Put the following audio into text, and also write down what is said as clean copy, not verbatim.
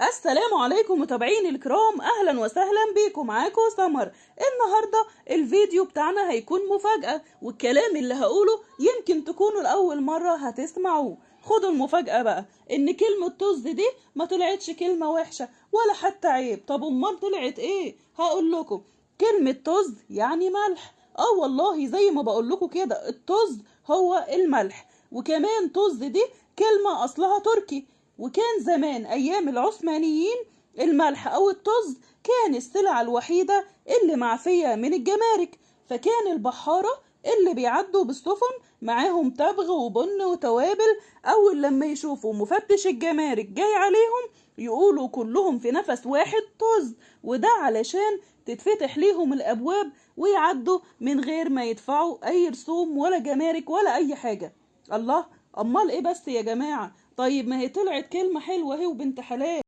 السلام عليكم متابعيني الكرام، اهلا وسهلا بيكم. معاكم سمر. النهارده الفيديو بتاعنا هيكون مفاجأة، والكلام اللي هقوله يمكن تكونوا لأول مرة هتسمعوه. خدوا المفاجأة بقى، ان كلمة طز دي ما طلعتش كلمة وحشة ولا حتى عيب. طب امال طلعت ايه؟ هقول لكم. كلمة طز يعني ملح. والله زي ما بقول لكم كده، الطز هو الملح. وكمان طز دي كلمة اصلها تركي، وكان زمان أيام العثمانيين الملح أو الطز كان السلعة الوحيدة اللي معفية من الجمارك. فكان البحارة اللي بيعدوا بالسفن معاهم تبغ وبن وتوابل، أول لما يشوفوا مفتش الجمارك جاي عليهم يقولوا كلهم في نفس واحد طز، وده علشان تتفتح ليهم الأبواب ويعدوا من غير ما يدفعوا أي رسوم ولا جمارك ولا أي حاجة. الله، أمال إيه بس يا جماعة؟ طيب ما هي طلعت كلمة حلوة اهي وبنت حلال.